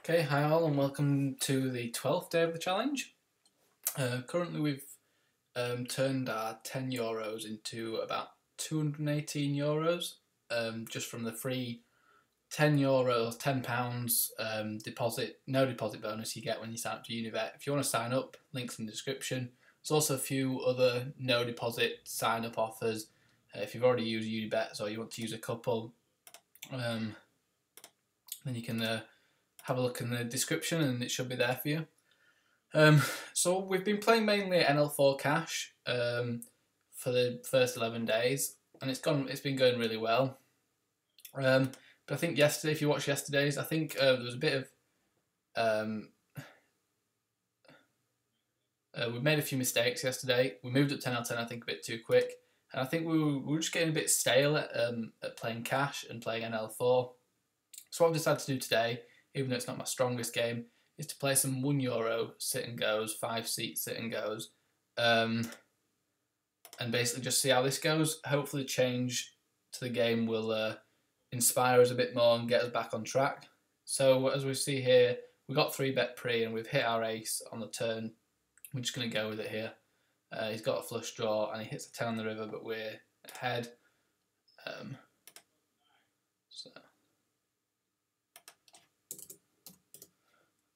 Okay, hi all and welcome to the 12th day of the challenge. Currently we've turned our €10 into about €218 just from the free €10, £10 deposit, no deposit bonus you get when you sign up to UniBet. If you want to sign up, links in the description. There's also a few other no deposit sign up offers if you've already used UniBet or you want to use a couple, then you can have a look in the description and it should be there for you. So we've been playing mainly NL4 cash for the first 11 days, and it's been going really well. But I think yesterday, if you watched yesterday's, I think there was a bit of we made a few mistakes yesterday. We moved up 10L10, I think, a bit too quick, and I think we were just getting a bit stale at playing cash and playing NL4. So what I've decided to do today, even though it's not my strongest game, is to play some €1 sit and goes, 5-seat sit and goes, and basically just see how this goes. Hopefully the change to the game will inspire us a bit more and get us back on track. So as we see here, we got 3-bet pre and we've hit our ace on the turn. We're just going to go with it here. He's got a flush draw and he hits a 10 on the river, but we're ahead.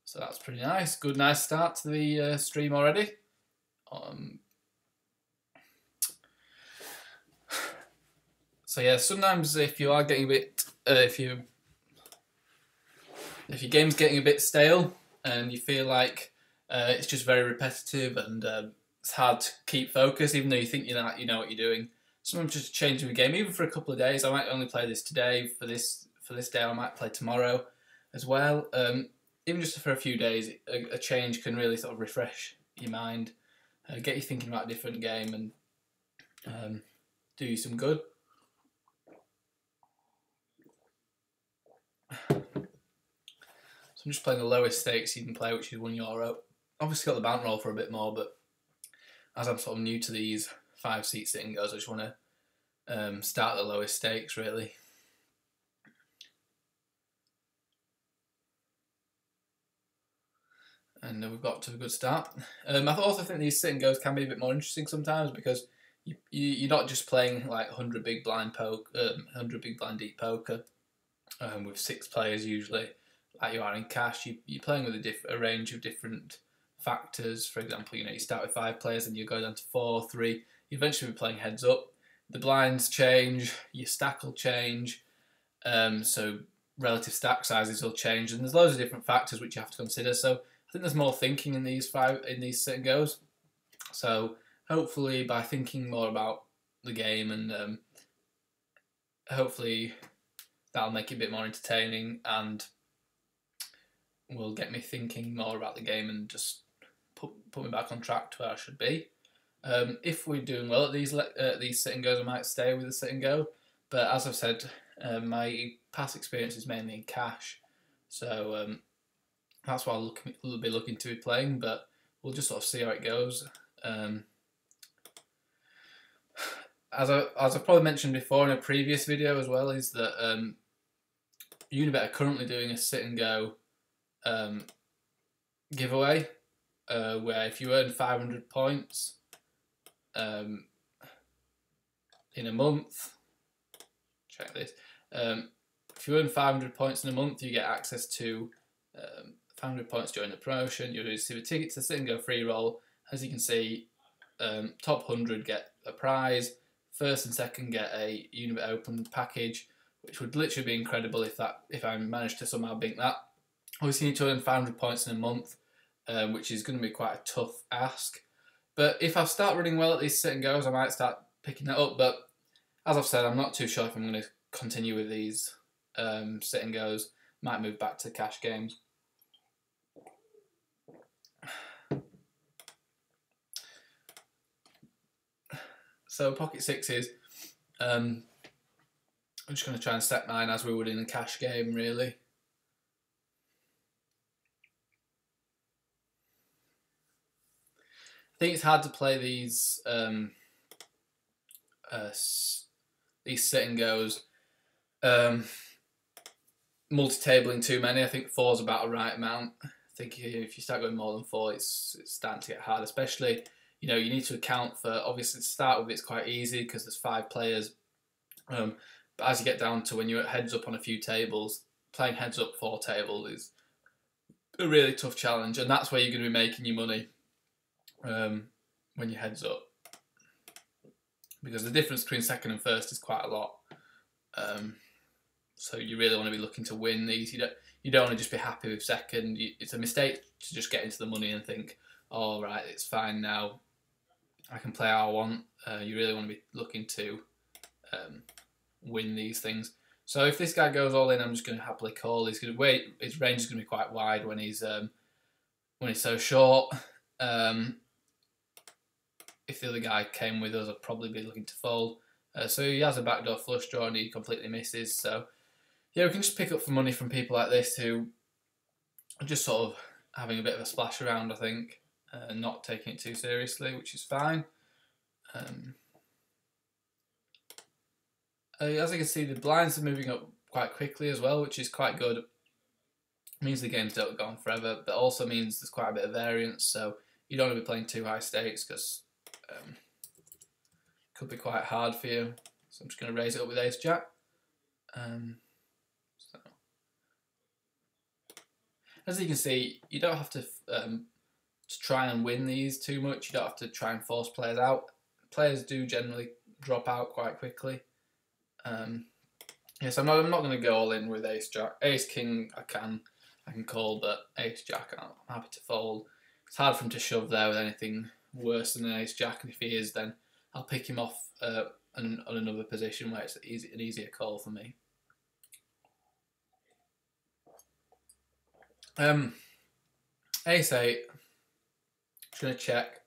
So that's pretty nice. Good, nice start to the stream already. So yeah, sometimes if you are getting a bit, if your game's getting a bit stale and you feel like it's just very repetitive and it's hard to keep focus, even though you think you know what you're doing. Sometimes just changing the game, even for a couple of days. I might only play this today for this day. I might play tomorrow as well. Even just for a few days, a change can really sort of refresh your mind, get you thinking about a different game, and do you some good. So I'm just playing the lowest stakes you can play, which is €1. Obviously got the bankroll for a bit more, but as I'm sort of new to these 5-seat sit and goes, I just want to start at the lowest stakes really. And we've got to a good start. I also think these sit and goes can be a bit more interesting sometimes because you're not just playing like 100 big blind deep poker with 6 players usually, like you are in cash. You're playing with a range of different factors. For example, you start with 5 players and you go down to 4, 3. You eventually be playing heads up. The blinds change, your stack will change, so relative stack sizes will change, and there's loads of different factors which you have to consider. So I think there's more thinking in these sit and goes. So hopefully by thinking more about the game and hopefully that'll make it a bit more entertaining and will get me thinking more about the game and just put me back on track to where I should be. If we're doing well at these sit and goes, I might stay with the sit and go. But as I've said, my past experience is mainly in cash, so that's what I'll be looking to be playing. But we'll just sort of see how it goes. As I've probably mentioned before in a previous video as well, is that UniBet are currently doing a sit and go giveaway where if you earn 500 points in a month, check this, if you earn 500 points in a month, you get access to 500 points during the promotion. You'll receive a ticket to the sit and go free roll. As you can see, top 100 get a prize, first and second get a UniBet Open package, which would literally be incredible if I managed to somehow beat that. Obviously, you need to earn 500 points in a month, which is going to be quite a tough ask. But if I start running well at these sit and goes, I might start picking that up. But as I've said, I'm not too sure if I'm going to continue with these sit and goes. Might move back to cash games. So pocket sixes, I'm just going to try and set mine as we would in a cash game, really. I think it's hard to play these sit and goes multi-tabling too many. I think 4 is about a right amount. I think if you start going more than 4, it's starting to get hard. Especially, you need to account for, obviously to start with it's quite easy because there's 5 players. But as you get down to when you're at heads up on a few tables, playing heads up 4 tables is a really tough challenge, and that's where you're going to be making your money when you heads up, because the difference between second and first is quite a lot. So you really want to be looking to win these. You don't want to just be happy with second. It's a mistake to just get into the money and think, "Oh right, it's fine now. I can play how I want." You really want to be looking to win these things. So if this guy goes all in, I'm just going to happily call. He's going to wait. His range is going to be quite wide when he's so short. If the other guy came with us, I'd probably be looking to fold. So he has a backdoor flush draw and he completely misses. So yeah, we can just pick up for money from people like this who are just sort of having a bit of a splash around, I think, not taking it too seriously, which is fine. As you can see, the blinds are moving up quite quickly as well, which is quite good. It means the games don't go on forever, but also means there's quite a bit of variance, so you don't want to be playing too high stakes because it could be quite hard for you. So I'm just going to raise it up with Ace Jack. As you can see, you don't have to try and win these too much. You don't have to try and force players out. Players do generally drop out quite quickly. Yes, I'm not going to go all in with Ace Jack. Ace King I can call, but Ace Jack I'm happy to fold. It's hard for him to shove there with anything worse than an Ace Jack, and if he is, then I'll pick him off on another position where it's an easier call for me. Ace 8. Just going to check.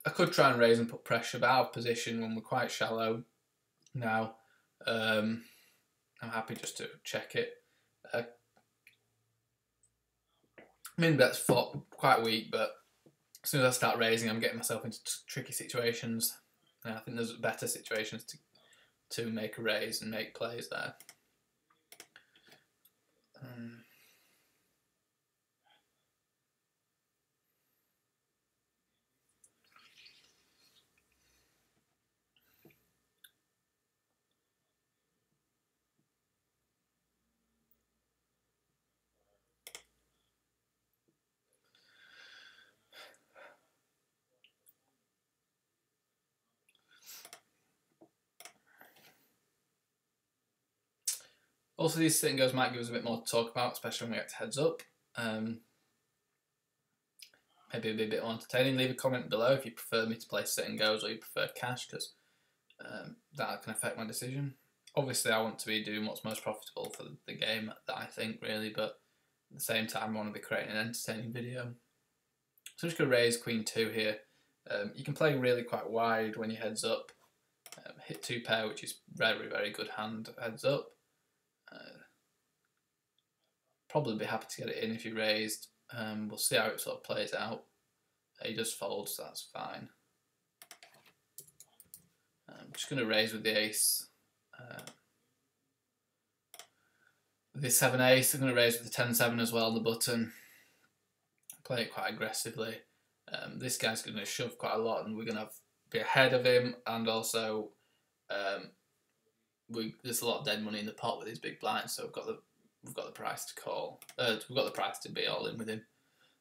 I could try and raise and put pressure, but out of position when we're quite shallow now. I'm happy just to check it. Min bet's quite weak, but as soon as I start raising, I'm getting myself into tricky situations. And I think there's better situations to make a raise and make plays there. Also, these sit and goes might give us a bit more to talk about, especially when we get to heads up. Maybe it'll be a bit more entertaining. Leave a comment below if you prefer me to play sit and goes or you prefer cash, because that can affect my decision. Obviously, I want to be doing what's most profitable for the game, that I think, really, but at the same time, I want to be creating an entertaining video. So I'm just going to raise Queen 2 here. You can play really quite wide when you heads up. Hit 2 pair, which is very, very good hand heads up. Probably be happy to get it in if you raised. We'll see how it sort of plays out. He does fold, so that's fine. I'm just going to raise with the ace. With the 7 ace, I'm going to raise with the 10-7 as well on the button. Play it quite aggressively. This guy's going to shove quite a lot, and we're going to be ahead of him, and also there's a lot of dead money in the pot with these big blinds, so we've got the price to call. We've got the price to be all in with him.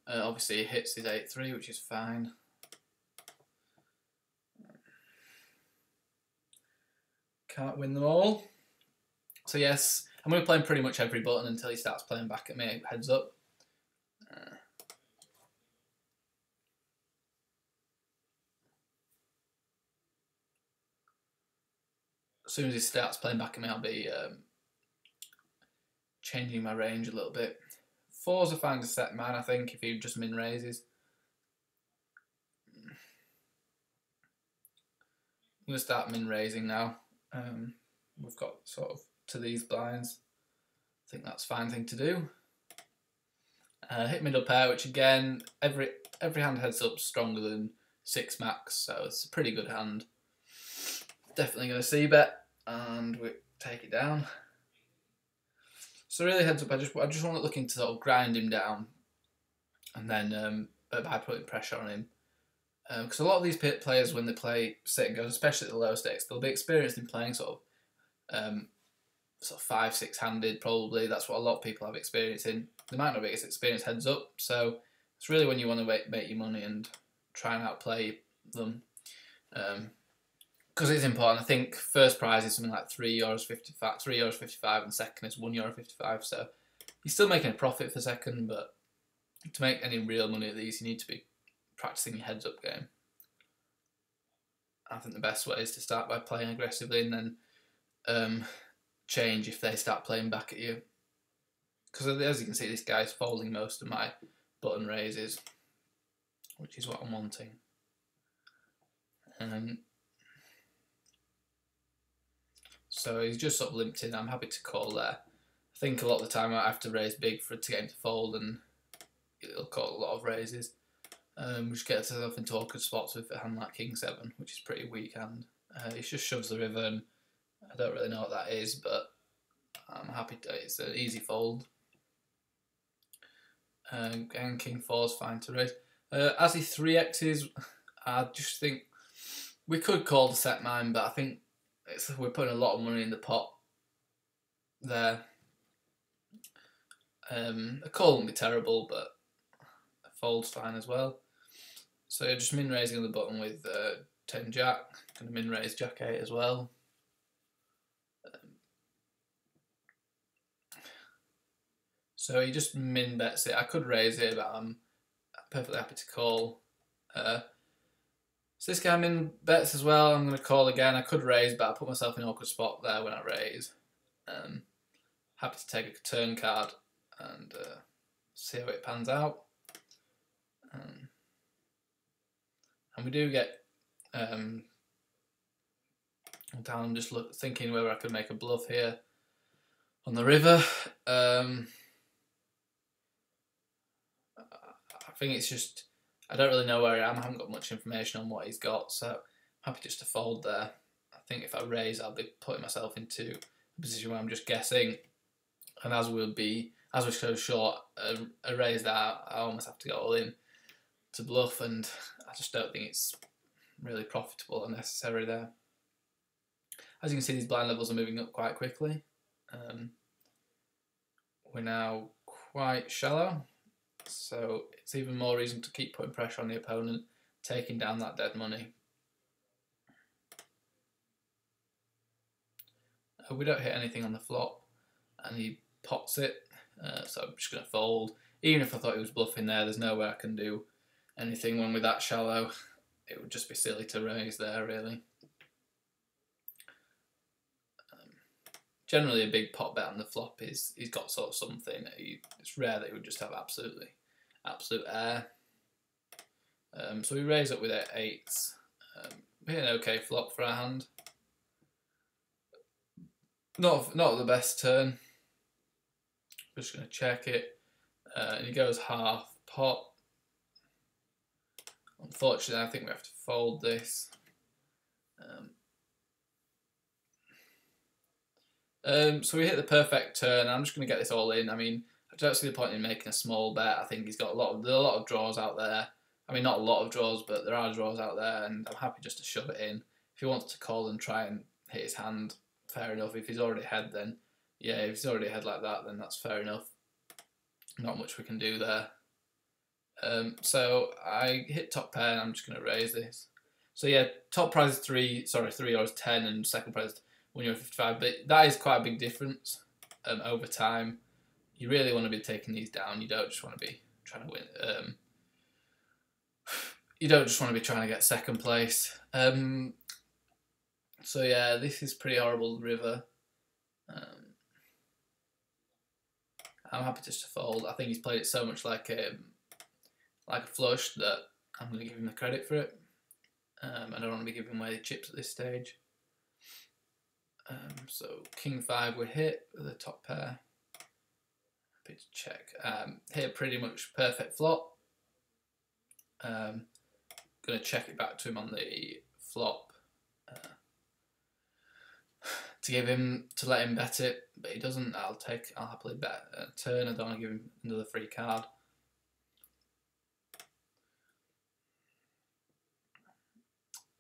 Obviously, he hits his 8-3, which is fine. Can't win them all. So yes, I'm going to play him pretty much every button until he starts playing back at me heads up. As soon as he starts playing back at me, I'll be changing my range a little bit. 4's a fine to set man, I think, if he just min raises. I'm going to start min raising now. We've got sort of to these blinds. I think that's a fine thing to do. Hit middle pair, which again, every hand heads up stronger than 6 max, so it's a pretty good hand. Definitely going to see bet, and we take it down. So really heads up, I just want to looking to sort of grind him down, and then by putting pressure on him. Because a lot of these players, when they play sit and goes, especially at the low stakes, they'll be experienced in playing sort of 5-6 handed. Probably that's what a lot of people have experience in. They might not be as experienced heads up, so it's really when you want to make your money and try and outplay them. Because it's important. I think first prize is something like €3.55, and second is €1.55. So you're still making a profit for second, but to make any real money at these, you need to be practicing your heads up game. I think the best way is to start by playing aggressively and then change if they start playing back at you. Because as you can see, this guy's folding most of my button raises, which is what I'm wanting. So he's just sort of limped in. I'm happy to call there. I think a lot of the time I have to raise big to get him to fold, and it'll call a lot of raises. Which gets us into awkward spots with a hand like King 7, which is pretty weak hand. He just shoves the river, and I don't really know what that is, but I'm happy to. It's an easy fold. And King 4 is fine to raise. As he 3x's, I just think we could call the set mine, but I think we're putting a lot of money in the pot there. A call wouldn't be terrible, but a fold's fine as well. So you're just min raising on the button with 10 Jack, and min raise Jack 8 as well. So he just min bets it. I could raise it, but I'm perfectly happy to call. So this guy min bets as well. I'm going to call again. I could raise, but I put myself in an awkward spot there when I raise. Happy to take a turn card and see how it pans out. And we do get down. I'm just thinking whether I could make a bluff here on the river. I think it's just, I don't really know where I am. I haven't got much information on what he's got, so I'm happy just to fold there. I think if I raise, I'll be putting myself into a position where I'm just guessing. And as we're so short, a raise that I almost have to go all in to bluff, and I just don't think it's really profitable or necessary there. As you can see, these blind levels are moving up quite quickly. We're now quite shallow, so it's even more reason to keep putting pressure on the opponent, taking down that dead money. We don't hit anything on the flop, and he pots it, so I'm just going to fold. Even if I thought he was bluffing there, there's no way I can do anything when we're that shallow. It would just be silly to raise there, really. Generally, a big pot bet on the flop he's got sort of something. It's rare that he would just have absolute air. So we raise up with 8s. Be an okay flop for our hand. Not the best turn. Just going to check it, and he goes half pot. Unfortunately, I think we have to fold this. So we hit the perfect turn. I'm just going to get this all in. I mean, I don't see the point in making a small bet. I think he's got there are a lot of draws out there. I mean, not a lot of draws, but there are draws out there, and I'm happy just to shove it in. If he wants to call and try and hit his hand, fair enough. If he's already ahead, then yeah, if he's already ahead like that, then that's fair enough. Not much we can do there. So I hit top pair, and I'm just going to raise this. So yeah, top prize is 3 or 10, and second prize is €1.55. But that is quite a big difference over time. You really want to be taking these down. You don't just want to be trying to win. You don't just want to be trying to get second place. So yeah, this is pretty horrible river. I'm happy just to fold. I think he's played it so much like a flush that I'm going to give him the credit for it. I don't want to be giving away chips at this stage. So King 5 we hit with the top pair. Happy to check. Hit a pretty much perfect flop. Going to check it back to him on the flop. to let him bet it, but he doesn't. I'll happily bet a turn. I don't want to give him another free card.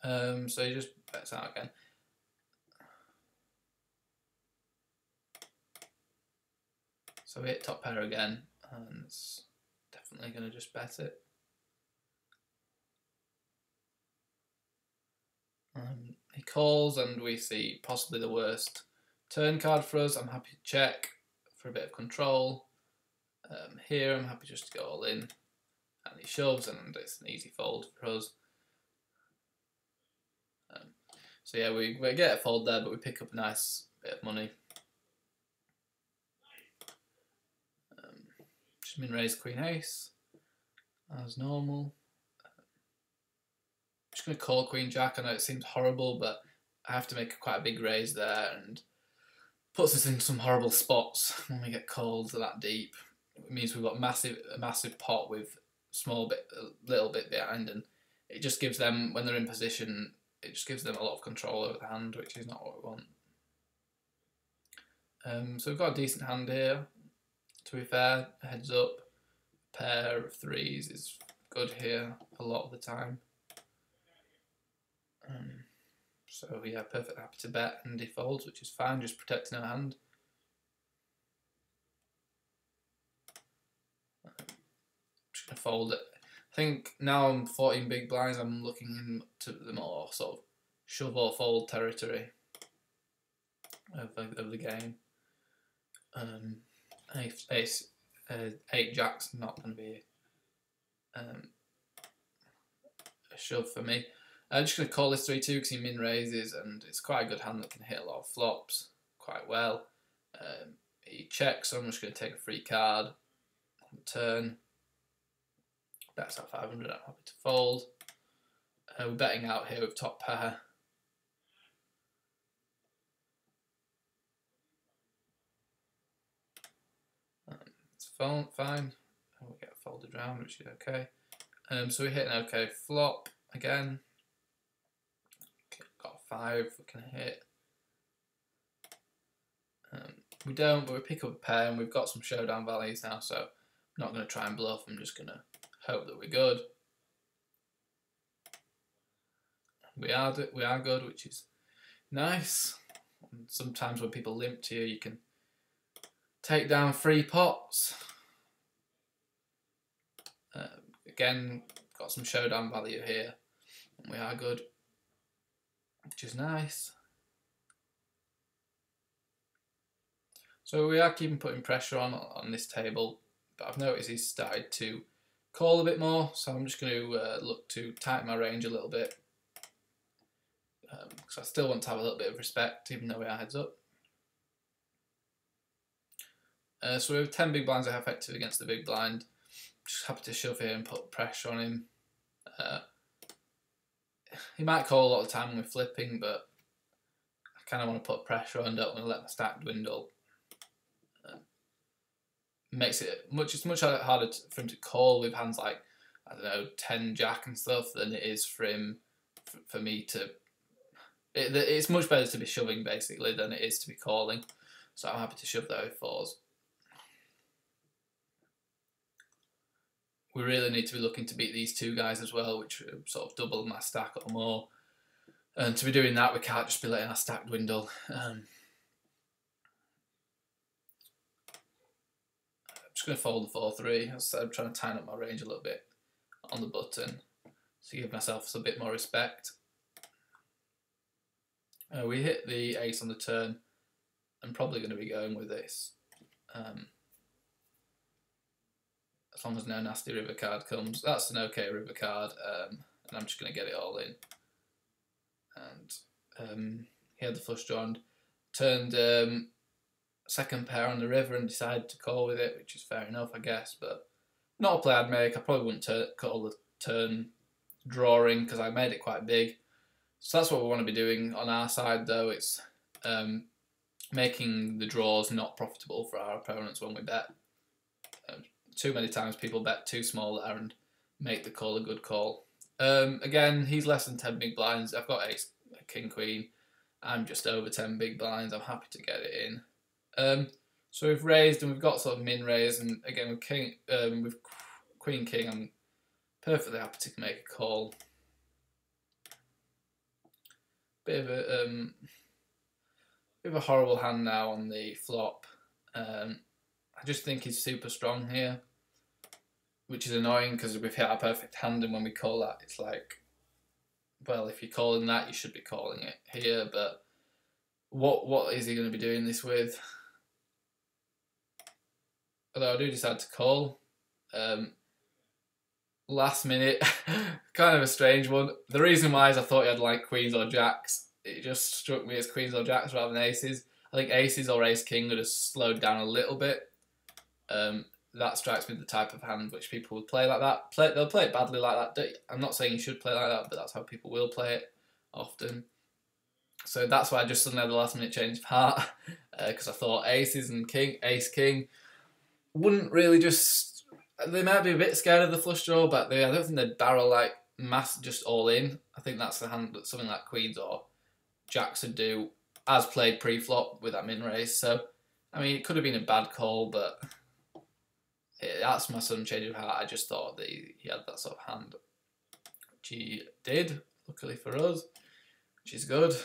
So he just bets out again. So we hit top pair again, and it's definitely going to just bet it. He calls, and we see possibly the worst turn card for us. I'm happy to check for a bit of control. Here I'm happy just to go all in, and he shoves, and it's an easy fold for us. So yeah, we get a fold there, but we pick up a nice bit of money. Just min raise queen ace as normal. Just going to call queen jack. I know it seems horrible, but I have to make quite a big raise there, and puts us in some horrible spots when we get called that deep. It means we've got a massive pot with a little bit behind, and it just gives them, when they're in position, it just gives them a lot of control over the hand, which is not what we want. So we've got a decent hand here. To be fair, heads up, a pair of threes is good here a lot of the time. So yeah, perfectly happy to bet, and he folds, which is fine, just protecting our hand. Just going to fold it. I think now I'm 14 big blinds, I'm looking into the more sort of shove or fold territory of the game. Eight jacks not going to be a shove for me. I'm just going to call this 3-2 because he min raises, and it's quite a good hand that can hit a lot of flops quite well. He checks, so I'm just going to take a free card on the turn. Bets at 500, I'm happy to fold. We're betting out here with top pair. It's fine. We get folded round, which is okay. So we hit an okay flop again. Got a 5 we can hit. We don't, but we pick up a pair, and we've got some showdown values now, so I'm not going to try and bluff. I'm just going to hope that we're good. We are good, which is nice. And sometimes when people limp to you, you can take down 3 pots. Again, got some showdown value here, and we are good, which is nice. So we are keeping putting pressure on this table, but I've noticed he's started to call a bit more, so I'm just going to look to tighten my range a little bit, because I still want to have a little bit of respect, even though we are heads up. So we have 10 big blinds that are effective against the big blind. Just happy to shove here and put pressure on him. He might call a lot of the time when we're flipping, but I kind of want to put pressure on, don't want to let my stack dwindle. Makes it much harder for him to call with hands like, I don't know, 10 jack and stuff than it is for him, for me to... It's much better to be shoving, basically, than it is to be calling. So I'm happy to shove there with 4s. We really need to be looking to beat these 2 guys as well, which sort of double my stack or more. And to be doing that, we can't just be letting our stack dwindle. I'm just going to fold the 4-3. As I said, I'm trying to tighten up my range a little bit on the button to give myself a bit more respect. We hit the ace on the turn. I'm probably going to be going with this. As long as no nasty river card comes. That's an okay river card, and I'm just going to get it all in. And he had the flush draw and turned second pair on the river and decided to call with it, which is fair enough, I guess, but not a play I'd make. I probably wouldn't call the turn drawing because I made it quite big. So that's what we want to be doing on our side, though. It's making the draws not profitable for our opponents when we bet. Too many times people bet too small there and make the call a good call. Again, he's less than 10 big blinds. I've got ace, king, queen. I'm just over 10 big blinds. I'm happy to get it in. So we've raised and we've got sort of min raise, and again with king, with queen king, I'm perfectly happy to make a call. Bit of a horrible hand now on the flop. I just think he's super strong here, which is annoying because we've hit our perfect hand, and when we call that, it's like, well, if you're calling that, you should be calling it here. But what is he going to be doing this with? Although I do decide to call. Last minute, kind of a strange one. The reason why is I thought he had like queens or jacks. It just struck me as queens or jacks rather than aces. I think aces or ace king would have slowed down a little bit. That strikes me the type of hand which people would play like that. They'll play it badly like that. I'm not saying you should play like that, but that's how people will play it often. So that's why I just suddenly had the last minute change of heart, because I thought aces and king, ace king, wouldn't really just. They might be a bit scared of the flush draw, but I don't think they'd barrel like mass just all in. I think that's the hand that something like queens or jacks would do, as played pre-flop with that min raise. So, I mean, it could have been a bad call, but that's my sudden change of heart. I just thought that he had that sort of hand, which he did, luckily for us, which is good.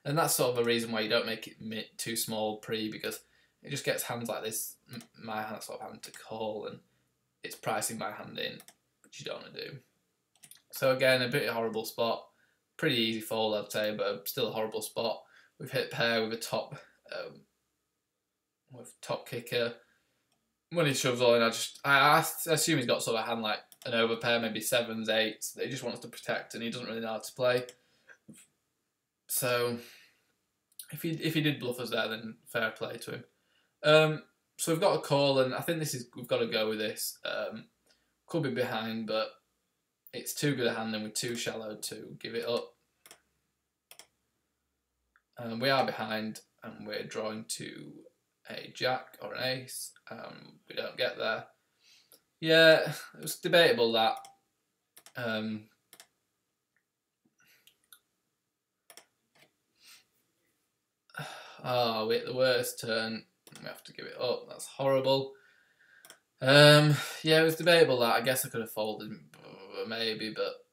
And that's sort of a reason why you don't make it too small pre, because it just gets hands like this, my hand sort of having to call, and it's pricing my hand in, which you don't want to do. So again, a bit of a horrible spot. Pretty easy fold, I'd say, but still a horrible spot. We've hit pair with a top kicker. When he shoves all in, I assume he's got sort of a hand like an overpair, maybe sevens, eights, that he just wants to protect, and he doesn't really know how to play. So if he did bluff us there, then fair play to him. So we've got a call, and I think we've got to go with this. Could be behind, but it's too good a hand, and we're too shallow to give it up. We are behind, and we're drawing to a jack or an ace. We don't get there. Yeah, it was debatable that. Oh, we hit the worst turn. We have to give it up. That's horrible. Yeah, it was debatable that. I guess I could have folded, maybe, but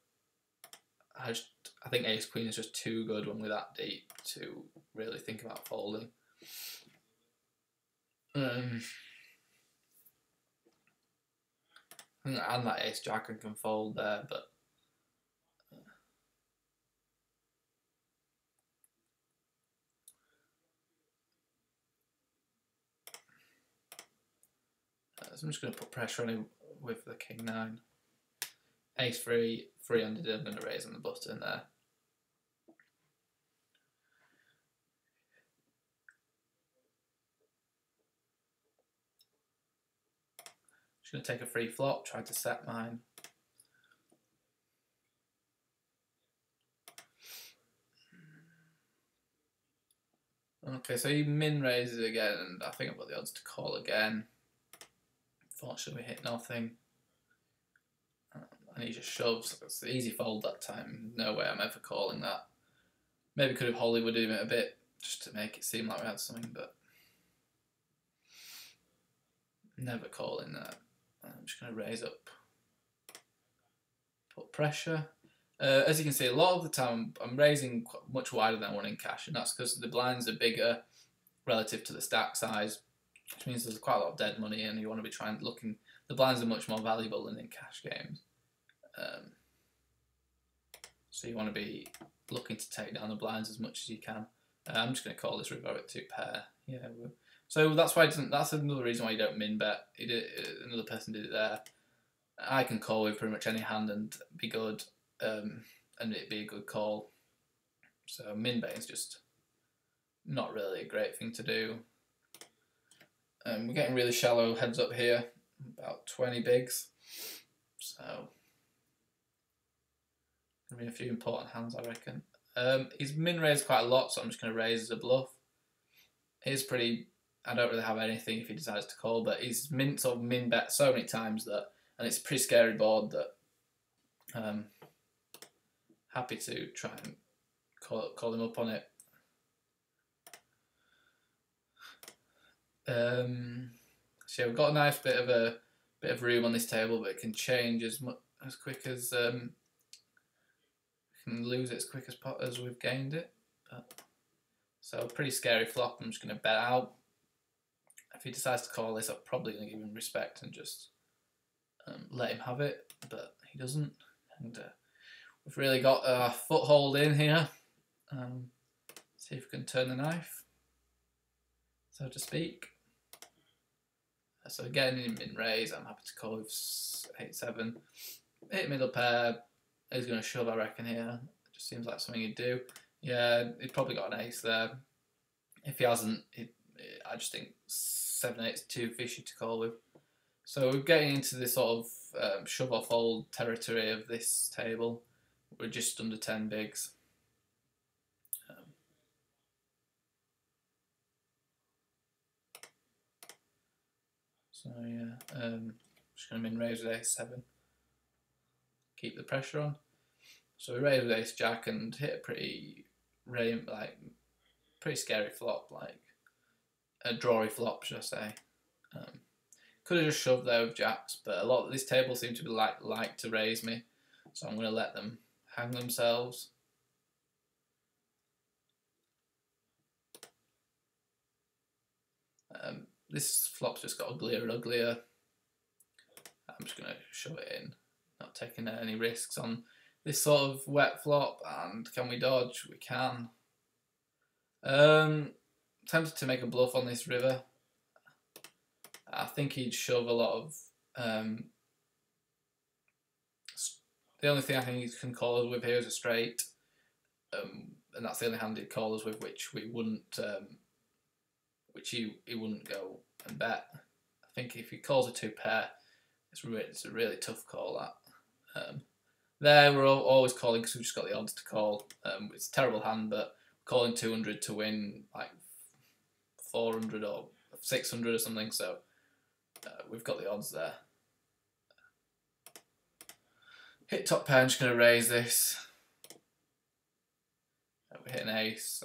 I think ace queen is just too good when we're that deep to really think about folding. And that ace jack can fold there, but so I'm just going to put pressure on him with the king nine. Ace three, free-handed. I'm going to raise on the button there. Just going to take a free flop, try to set mine. Okay, so he min raises again, and I think I've got the odds to call again. Unfortunately, we hit nothing. And he just shoves. It's an easy fold that time. No way I'm ever calling that. Maybe could have Hollywooded him it a bit just to make it seem like we had something, but never calling that. I'm just going to raise up, put pressure. As you can see, a lot of the time I'm raising much wider than I want in cash, and that's because the blinds are bigger relative to the stack size, which means there's quite a lot of dead money, and you want to be looking. The blinds are much more valuable than in cash games, so you want to be looking to take down the blinds as much as you can. I'm just going to call this river at 2 pair. Yeah. So that's why that's another reason why you don't min bet. Another person did it there. I can call with pretty much any hand and be good, and it'd be a good call. So min bet is just not really a great thing to do. We're getting really shallow heads up here, about 20 bigs. So gonna be a few important hands, I reckon. He's min raised quite a lot, so I'm just going to raise as a bluff. He's pretty. I don't really have anything if he decides to call, but he's min bet so many times that, and it's a pretty scary board that Happy to try and call him up on it. So we've got a nice bit of room on this table, but it can change as quick as can lose it as quick as we've gained it. So pretty scary flop. I'm just going to bet out. If he decides to call this, I'm probably going to give him respect and just let him have it, but he doesn't. And we've really got a foothold in here. See if we can turn the knife, so to speak. So again, in min raise, I'm happy to call with 8-7. Hit middle pair. He's going to shove, I reckon, here. It just seems like something he'd do. Yeah, he'd probably got an ace there. If he hasn't, I just think 7-8 is too fishy to call with. So we're getting into this sort of shove or fold territory of this table. We're just under 10 bigs. So yeah, just going to min raise with ace-7. Keep the pressure on. So we raise with ace-jack and hit a pretty scary flop, like a drawy flop, should I say. Could have just shoved there with jacks, but a lot of this table seems to be like to raise me, so I'm going to let them hang themselves. This flop's just got uglier and uglier. I'm just going to shove it in, not taking any risks on this sort of wet flop. And can we dodge? We can. Tempted to make a bluff on this river. I think he'd shove a lot of. The only thing I think he can call us with here is a straight, and that's the only hand he'd call us with, which we wouldn't. Which he wouldn't go and bet. I think if he calls a 2-pair, it's a really tough call. That there we're always calling because we've just got the odds to call. It's a terrible hand, but calling 200 to win like 400 or 600 or something. So we've got the odds there. Hit top pair. I'm just going to raise this. We hit an ace.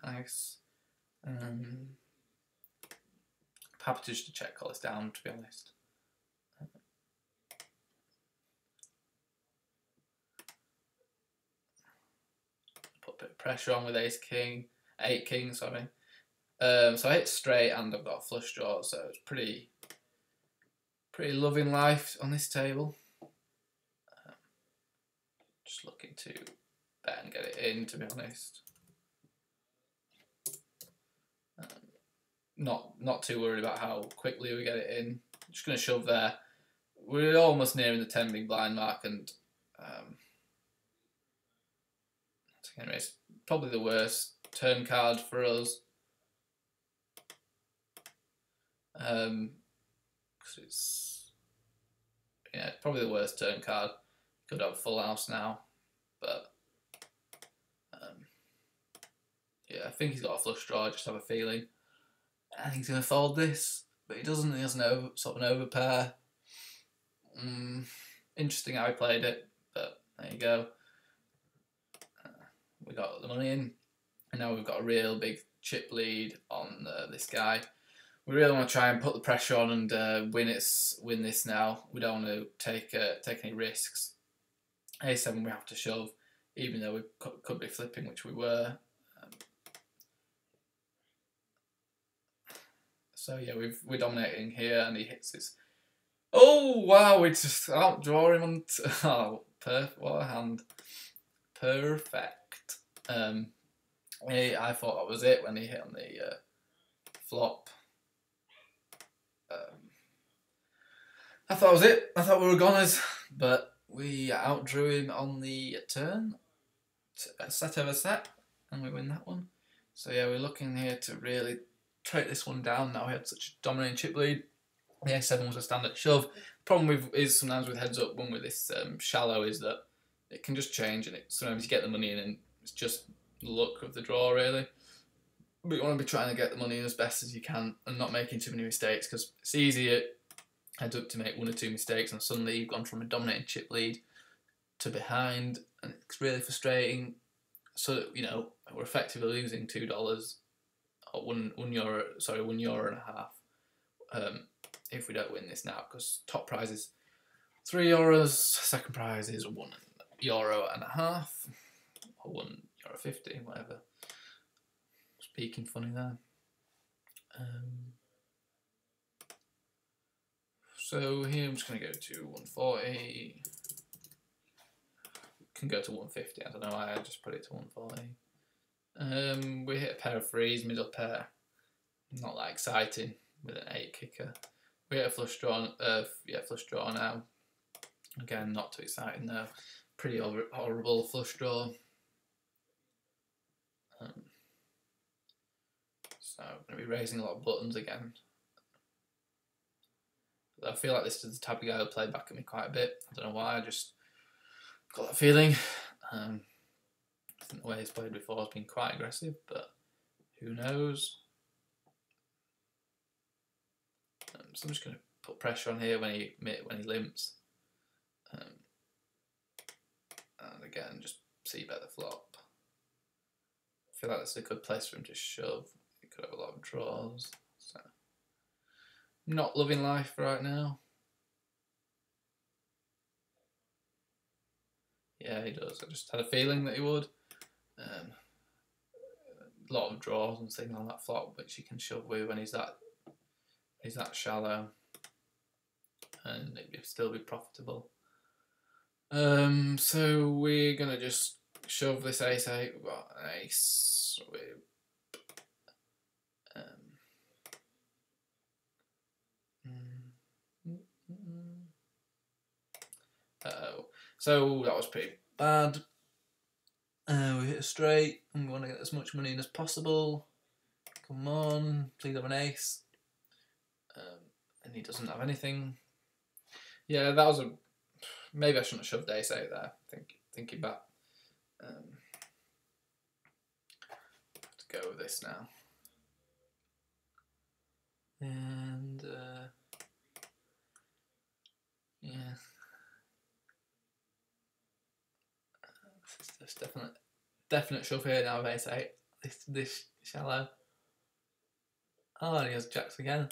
Nice. Happy to just check call this down, to be honest. Put a bit of pressure on with ace king, 8 king, sorry. So I hit straight and I've got a flush draw, so it's pretty loving life on this table. Just looking to bet and get it in, to be honest. Not too worried about how quickly we get it in. Just going to shove there. We're almost nearing the 10 big blind mark, and it's probably the worst turn card for us. Because it's probably the worst turn card. Could have full house now, but yeah, I think he's got a flush draw. I just have a feeling. I think he's going to fold this, but he doesn't. He has sort of an overpair. Interesting how he played it, but there you go. We got the money in, and now we've got a real big chip lead on this guy. We really want to try and put the pressure on and win this now. We don't want to take any risks. A7 we have to shove, even though we could be flipping, which we were. So yeah, we're dominating here, and he hits his. Oh wow! We just outdraw him on. Oh, perfect! What a hand! Perfect. I thought that was it when he hit on the flop. I thought that was it. I thought we were goners, but we outdrew him on the turn. Set over set, and we win that one. So yeah, we're looking here to really take this one down now. We had such a dominating chip lead. The A7 was a standard shove. The problem is sometimes with heads up when we're this shallow is that it can just change, and sometimes you get the money in and it's just the luck of the draw really. But you want to be trying to get the money in as best as you can and not making too many mistakes, because it's easy at heads up to make 1 or 2 mistakes and suddenly you've gone from a dominating chip lead to behind, and it's really frustrating. So you know we're effectively losing $2 or €1. Sorry, €1.50. If we don't win this now, because top prize is €3, second prize is €1.50 or €1.50, whatever. Speaking funny there. So here I'm just going to go to 140. Can go to 150. I don't know why I just put it to 140. We hit a pair of threes, middle pair. Not that exciting with an 8 kicker. We hit a flush draw. Flush draw now. Again, not too exciting though. Pretty horrible flush draw. So I'm going to be raising a lot of buttons again. I feel like this is the type of guy who played back at me quite a bit. I don't know why, I just got that feeling. I think the way he's played before has been quite aggressive, but who knows? So I'm just going to put pressure on here when he limps. And again, just see bet the flop. I feel like that's a good place for him to shove. He could have a lot of draws. So not loving life right now. Yeah, he does. I just had a feeling that he would. A lot of draws and things on that flop, which he can shove with when he's that shallow, and it'd still be profitable. So we're gonna just shove this ace-8. We've got an ace with so that was pretty bad. We hit a straight, and we want to get as much money in as possible. Come on, please have an ace. And he doesn't have anything. Yeah, that was maybe I shouldn't have shoved ace-8 there. Thinking back. To go with this now. And yeah. There's definite shove here now of ace-8. This shallow. Oh, and he has jacks again.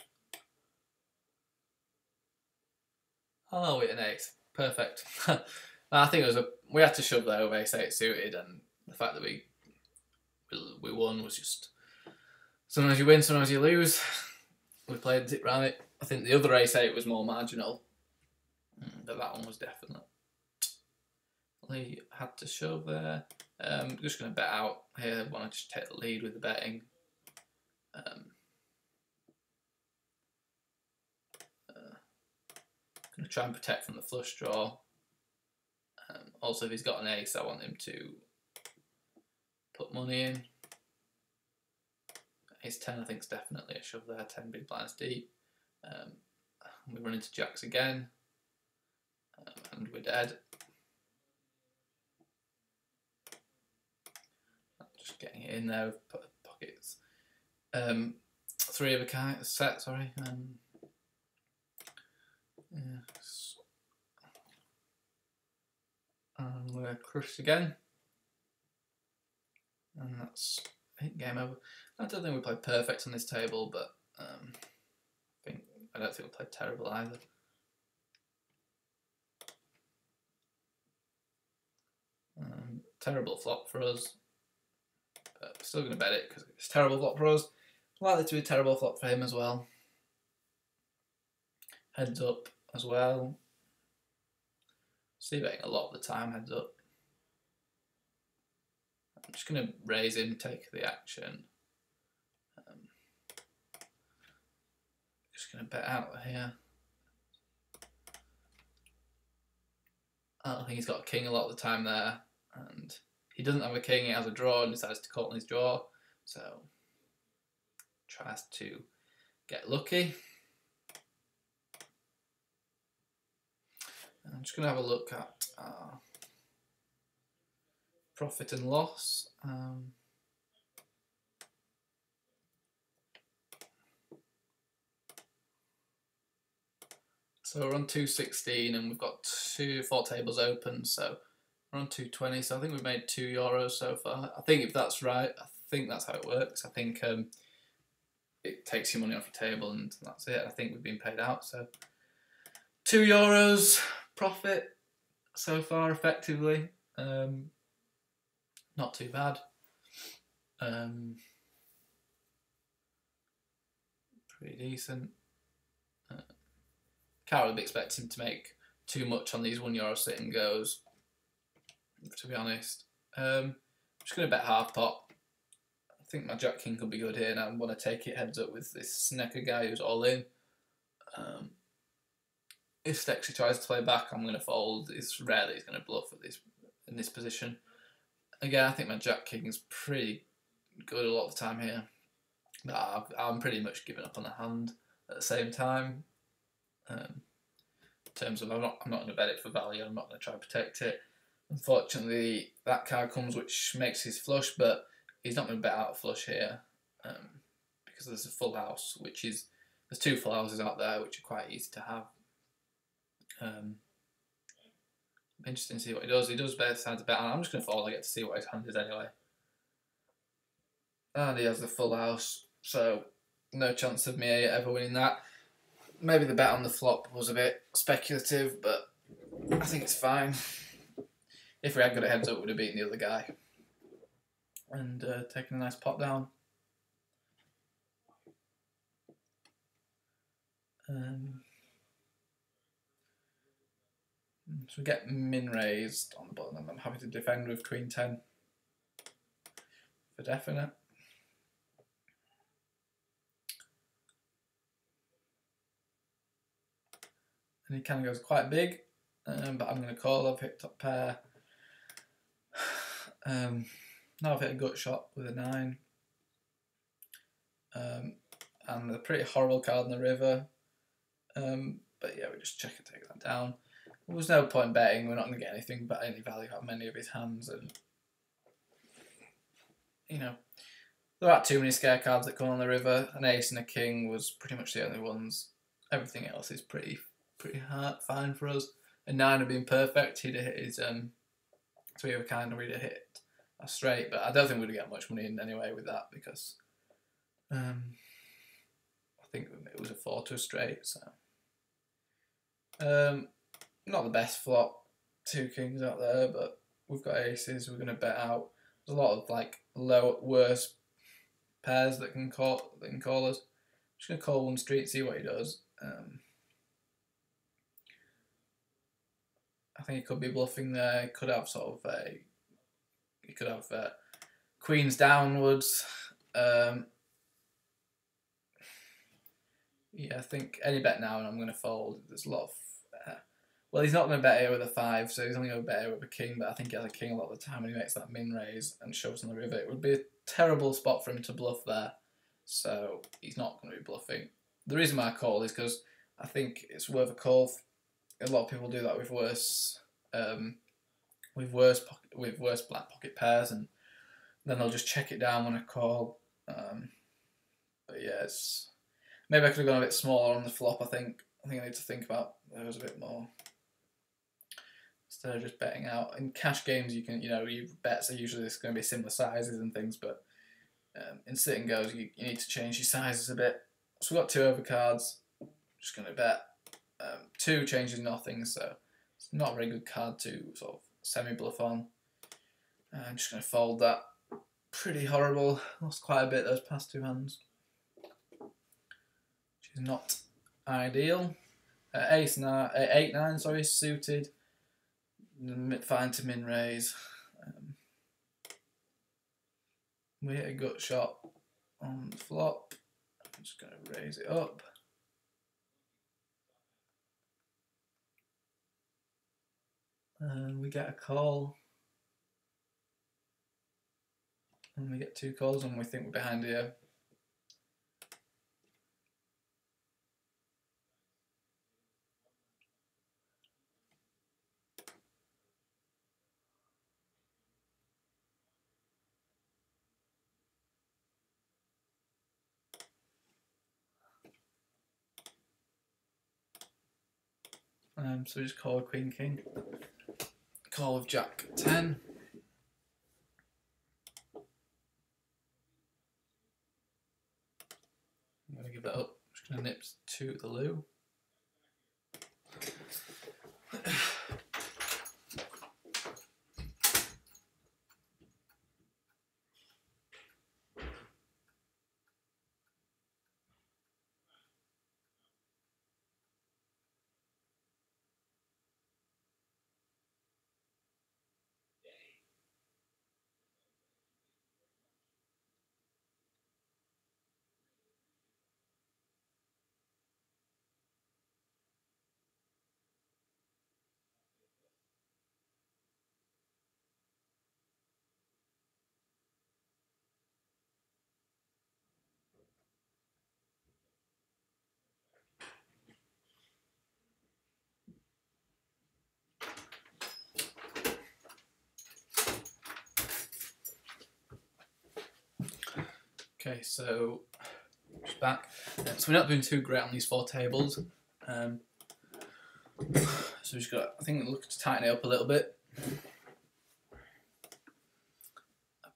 Oh, with an ace. Perfect. I think we had to shove there with ace-8 suited, and the fact that we won was just sometimes you win, sometimes you lose. We played it right. I think the other ace-8 was more marginal, but that one was definitely had to shove there. Just going to bet out here. I want to just take the lead with the betting. Going to try and protect from the flush draw. Also, if he's got an ace, I want him to put money in. Ace-10, I think, is definitely a shove there. 10 big blinds deep. We run into jacks again, and we're dead. Just getting it in there with pockets. 3 of a kind set. Sorry. Yes. And we're crushed again. And that's it, game over. I don't think we played perfect on this table, but I don't think we played terrible either. Terrible flop for us, but we're still going to bet it because it's a terrible flop for us. Likely to be a terrible flop for him as well. Heads up as well. See betting a lot of the time, heads up. I'm just going to raise him, take the action. Just going to bet out here. I don't think he's got a king a lot of the time there, and he doesn't have a king, he has a draw and decides to call on his draw, so tries to get lucky. I'm just going to have a look at profit and loss. So we're on 216 and we've got 4 tables open, so We're on 220, so I think we've made €2 so far. I think if that's right, I think that's how it works. I think it takes your money off your table and that's it. I think we've been paid out, so €2 profit so far, effectively. Not too bad. Pretty decent. Can't really be expecting to make too much on these €1 sit and goes, to be honest. I'm just going to bet half pot. I think my Jack King could be good here, and I want to take it heads up with this Snecker guy who's all in. If Stexy tries to play back, I'm going to fold. It's rare that he's going to bluff in this position. Again, I think my Jack King is pretty good a lot of the time here. But I'm pretty much giving up on the hand at the same time. In terms of I'm not going to bet it for value. I'm not going to try and protect it. Unfortunately, that card comes which makes his flush, but he's not going to bet out a flush here because there's a full house, there's 2 full houses out there which are quite easy to have. Interesting to see what he does. He does both sides of bet, and I'm just going to fold. I get to see what his hand is anyway. And he has the full house, so no chance of me ever winning that. Maybe the bet on the flop was a bit speculative, but I think it's fine. If we had got a heads up, we would have beaten the other guy and taken a nice pot down. So we get min raised on the button, and I'm happy to defend with Queen 10 for definite. And he kind of goes quite big, but I'm going to call. I've hit top pair. Now I've hit a gut shot with a 9. And a pretty horrible card in the river. But yeah, we just check and take that down. There was no point betting. We're not going to get anything but any value out of many of his hands. And, you know, there aren't too many scare cards that come on the river. An ace and a king was pretty much the only ones. Everything else is pretty hard, fine for us. A 9 would have been perfect. He'd have hit his 3 of a kind, and we'd have hit a straight. But I don't think we'd have got much money in anyway with that because I think it was a 4 to a straight. So not the best flop. 2 kings out there, but we've got aces. We're going to bet out. There's a lot of like worse pairs that can call us. I'm just going to call 1 street, see what he does. I think he could be bluffing there. He could have sort of queens downwards. Yeah, I think any bet now, and I'm going to fold. There's a lot of well, he's not going to bet here with a 5, so he's only going to bet here with a king. But I think he has a king a lot of the time when he makes that min raise and shoves on the river. It would be a terrible spot for him to bluff there, so he's not going to be bluffing. The reason why I call is because I think it's worth a call. A lot of people do that with worse black pocket pairs, and then they'll just check it down when I call. But yeah, maybe I could have gone a bit smaller on the flop. I think I need to think about those a bit more instead of just betting out. In cash games, your bets are usually going to be similar sizes and things, but in sit and goes, you need to change your sizes a bit. So we've got 2 overcards. Just going to bet 2 changes nothing, so it's not a very good card to sort of semi-bluff on. I'm just going to fold that. Pretty horrible. Lost quite a bit those past 2 hands, which is not ideal. Ace 9, 8-9, sorry, suited. Fine to min raise. We hit a gut shot on the flop. I'm just going to raise it up. And we get a call. And we get 2 calls, and we think we're behind here. So we just call a queen king. call with Jack 10. I'm going to give that up. I'm just going to nip to the loo. Okay, so just back. So we're not doing too great on these 4 tables. So we've just got, I think, look to tighten it up a little bit.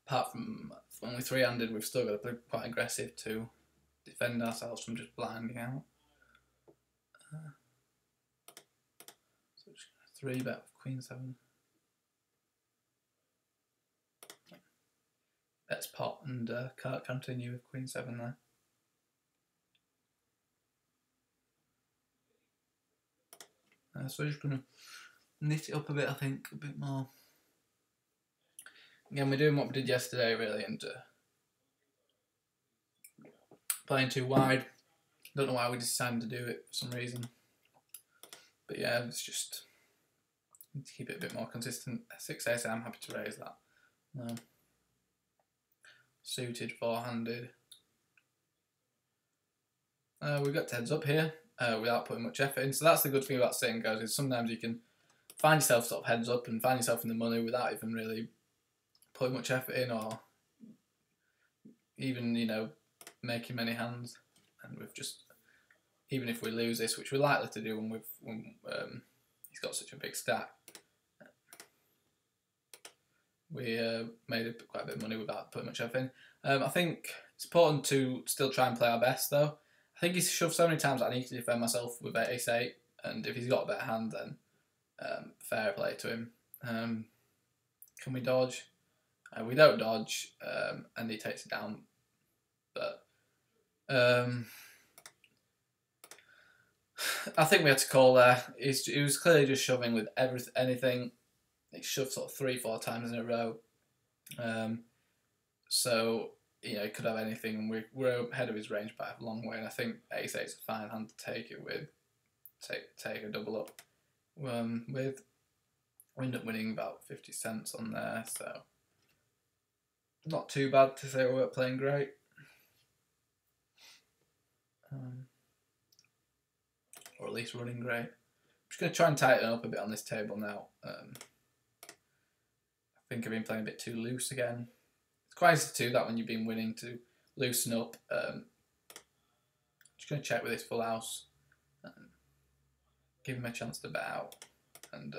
Apart from when we're 3-handed, we've still got to be quite aggressive to defend ourselves from just blinding out. So just 3-bet with Queen 7. Let's pot and can't continue with Queen 7 there. So we're just going to knit it up a bit, I think, a bit more. Again, we're doing what we did yesterday, really, and playing too wide. Don't know why we decided to do it for some reason. But yeah, it's just need to keep it a bit more consistent. 6-ace, I'm happy to raise that. No. Suited, 4-handed. We've got heads up here without putting much effort in. So that's the good thing about sitting goes is sometimes you can find yourself sort of heads up and find yourself in the money without even really putting much effort in or even, you know, making many hands. And we've just, even if we lose this, which we're likely to do when he's got such a big stack, we made quite a bit of money without putting much effort in. I think it's important to still try and play our best though. I think he's shoved so many times that I need to defend myself with ace-8, and if he's got a better hand, then fair play to him. Can we dodge? We don't dodge, and he takes it down. But I think we had to call there. He was clearly just shoving with anything. He shoved sort of 3-4 times in a row. So, you know, he could have anything. We're ahead of his range by a long way, and I think ace-8 is a fine hand to take it with. Take a double up with. We end up winning about 50 cents on there, so not too bad to say we weren't playing great. Or at least running great. I'm just going to try and tighten up a bit on this table now. I think I've been playing a bit too loose again. It's quite easy to do that when you've been winning, to loosen up. Just going to check with this full house. Give him a chance to bet out. And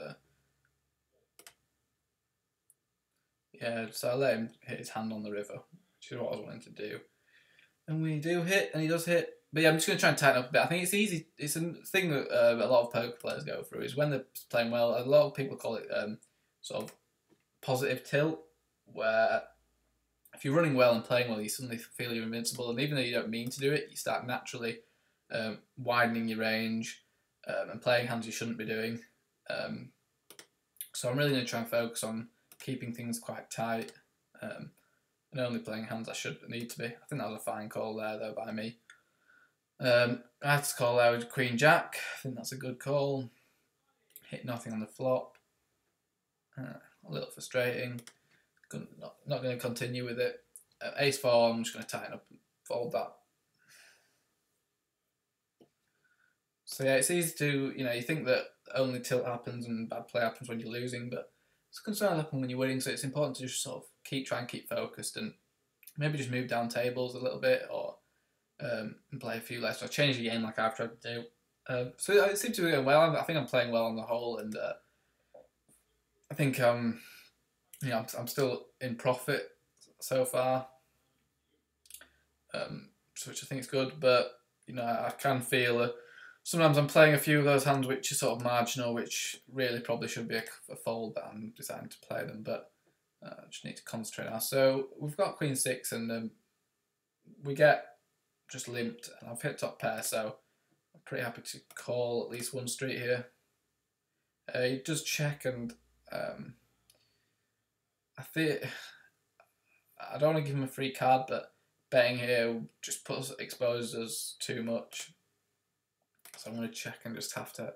yeah, so I let him hit his hand on the river, which is what I was wanting to do. And we do hit, and he does hit. But yeah, I'm just going to try and tighten up a bit. I think it's easy. It's a thing that a lot of poker players go through, is when they're playing well, a lot of people call it sort of positive tilt, where if you're running well and playing well, you suddenly feel you're invincible. And even though you don't mean to do it, you start naturally widening your range and playing hands you shouldn't be doing. So I'm really going to try and focus on keeping things quite tight and only playing hands I should need to be. I think that was a fine call there, though, by me. I had to call there with Queen Jack. I think that's a good call. Hit nothing on the flop. A little frustrating. Not going to continue with it. Ace-4, I'm just going to tighten up and fold that. So yeah, it's easy to, you know, you think that only tilt happens and bad play happens when you're losing, but it's going to happen when you're winning, so it's important to just sort of try and keep focused and maybe just move down tables a little bit, or and play a few less, or change the game like I've tried to do. So it seems to be going well. I think I'm playing well on the whole, and I think you know, I'm still in profit so far, which I think is good. But you know, I can feel sometimes I'm playing a few of those hands which are sort of marginal, which really probably should be a fold, but I'm deciding to play them. But I just need to concentrate now. So we've got Queen 6, and we get just limped, and I've hit top pair, so I'm pretty happy to call at least one street here. He does check, and I think I don't want to give him a free card, but betting here just exposes us too much. So I'm going to check and just have to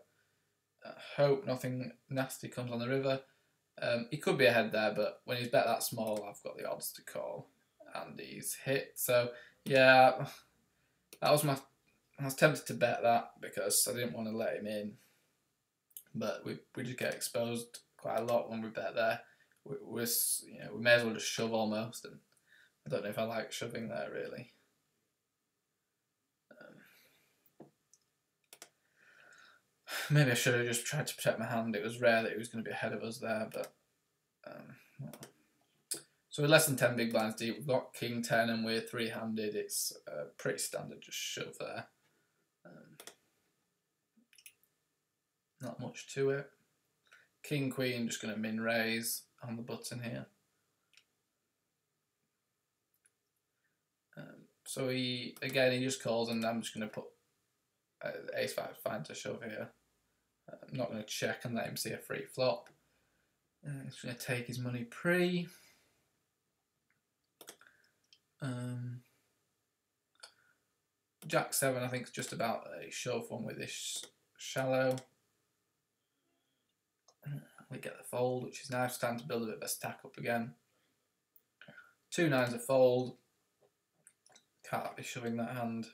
hope nothing nasty comes on the river. He could be ahead there, but when he's bet that small, I've got the odds to call, and he's hit. So yeah, that was my. I was tempted to bet that because I didn't want to let him in, but we just get exposed quite a lot when we bet there. We may as well just shove almost, and I don't know if I like shoving there really. Maybe I should have just tried to protect my hand. It was rare that he was going to be ahead of us there, but well. So we're less than 10 big blinds deep. We've got King 10 and we're three-handed. It's pretty standard, just shove there. Not much to it. King Queen, just going to min raise on the button here. So he just calls, and I'm just going to put Ace 5 fine to shove here. I'm not going to check and let him see a free flop. He's going to take his money pre. Jack 7, I think, is just about a shove one with this shallow. We get the fold, which is nice. Time to build a bit of a stack up again. 2 9s a fold. Can't be shoving that hand.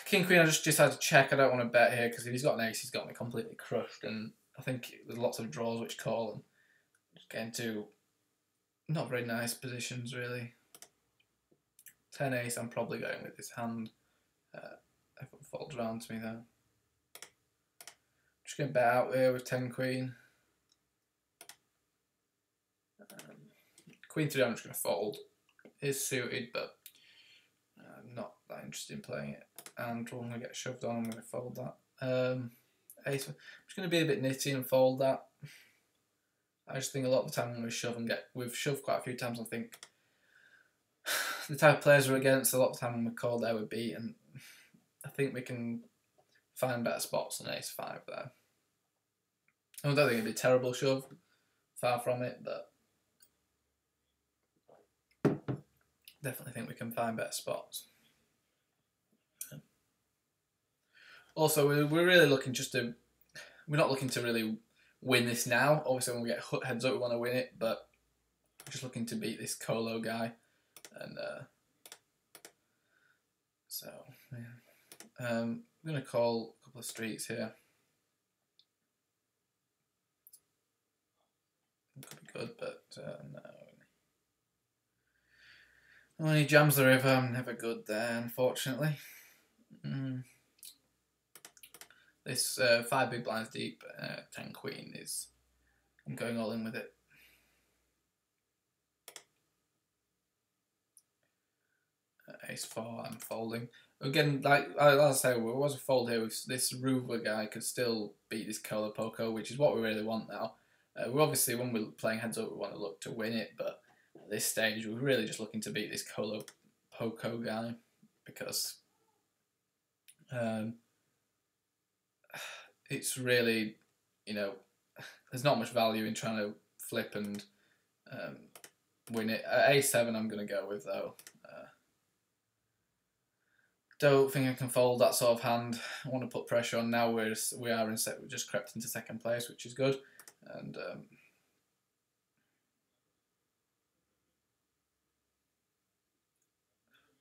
King Queen, I just decided to check. I don't want to bet here because if he's got an ace, he's got me completely crushed. And I think there's lots of draws which call and just get into not very nice positions really. 10 ace, I'm probably going with this hand. If it folds around to me though. Just going to bet out here with 10 Queen. Queen 3, I'm just going to fold. It is suited, but I'm not that interested in playing it. And when I get shoved on, I'm going to fold that. Ace, I'm just going to be a bit nitty and fold that. I just think a lot of the time when we shove and we've shoved quite a few times, I think the type of players we're against, a lot of the time when we call there, we beat, and I think we can find better spots than Ace 5 there. I don't think it'd be a terrible shove, far from it, but definitely think we can find better spots. Also, we're really looking we're not looking to really win this now. Obviously, when we get heads up, we want to win it, but we're just looking to beat this Colo guy. And so, yeah. I'm going to call a couple of streets here. It could be good, but no. When he jams the river, I'm never good there, unfortunately. This 5 big blinds deep, 10 Queen is... I'm going all in with it. Ace 4, I'm folding. Again, like I say, there was a fold here. This Ruva guy could still beat this Colo Poco, which is what we really want now. We obviously, when we're playing heads up, we want to look to win it, but at this stage, we're really just looking to beat this Colo Poco guy because it's really, you know, there's not much value in trying to flip and win it. A7 I'm going to go with though. Don't think I can fold that sort of hand. I want to put pressure on now. We just crept into second place, which is good. And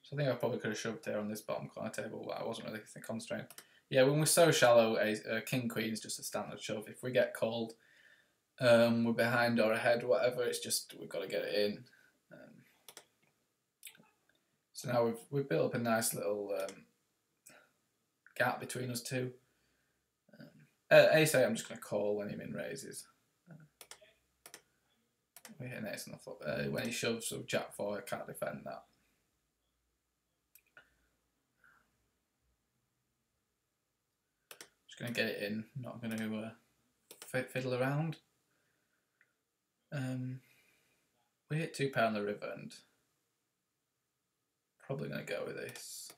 so I think I probably could have shoved there on this bottom corner table, but I wasn't really constrained. Yeah, when we're so shallow, King Queen is just a standard shove. If we get called, we're behind or ahead, whatever. It's just we've got to get it in. So now we've built up a nice little gap between us two. Ace 8 I'm just going to call when he min raises. We hit an ace on the flop. When he shoves with Jack 4, I can't defend that. Just going to get it in, not going to fiddle around. We hit 2 pair on the river and probably going to go with this.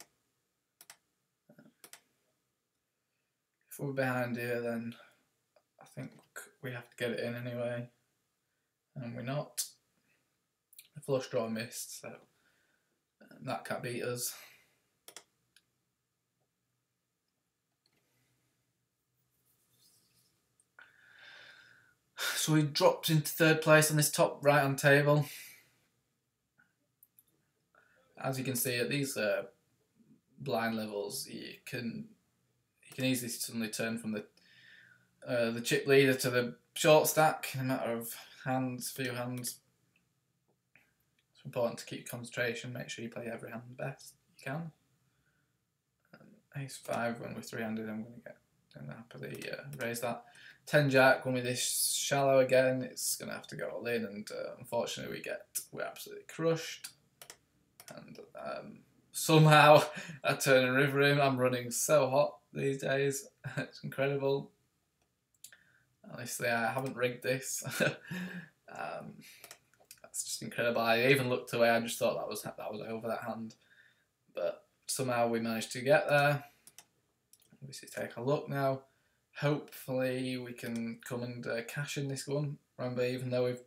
If we're behind here, then I think we have to get it in anyway. And we're not. The flush draw missed, so that can't beat us. So we dropped into 3rd place on this top right hand table. As you can see at these blind levels, you can easily suddenly turn from the chip leader to the short stack in a matter of few hands. It's important to keep concentration, make sure you play every hand the best you can. Ace 5 when we're 3-handed, I'm going to happily raise that. 10 Jack when we're this shallow again, it's going to have to go all in, and unfortunately we're absolutely crushed. And somehow I turn a river in. I'm running so hot these days. It's incredible. Honestly, I haven't rigged this. That's just incredible. I even looked away. I just thought that was over that hand, but somehow we managed to get there. Obviously, take a look now. Hopefully, we can come and cash in this one. Remember, even though we've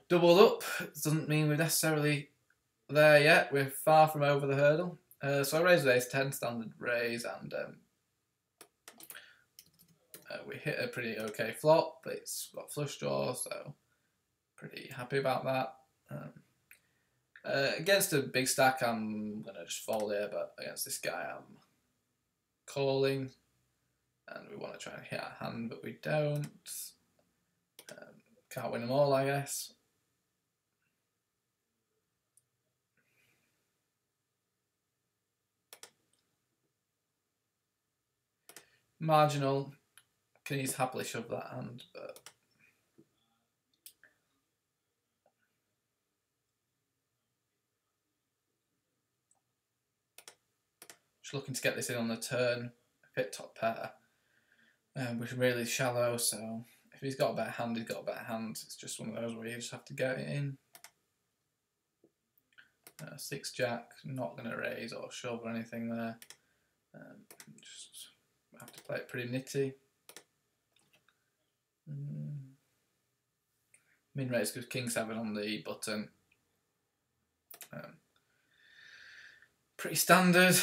doubled up, it doesn't mean we're necessarily there yet. We're far from over the hurdle. So I raised with ace 10, standard raise, and we hit a pretty okay flop, but it's got flush draw, so pretty happy about that. Against a big stack, I'm going to just fold here, but against this guy, I'm calling, and we want to try and hit our hand, but we don't. Can't win them all, I guess. Marginal. Can easily happily shove that hand, but just looking to get this in on the turn. Fit top pair, which is really shallow. So if he's got a better hand, he's got a better hand. It's just one of those where you just have to get it in. 6 Jack, not going to raise or shove or anything there. Just have to play it pretty nitty. Min raise goes King 7 on the button. Pretty standard.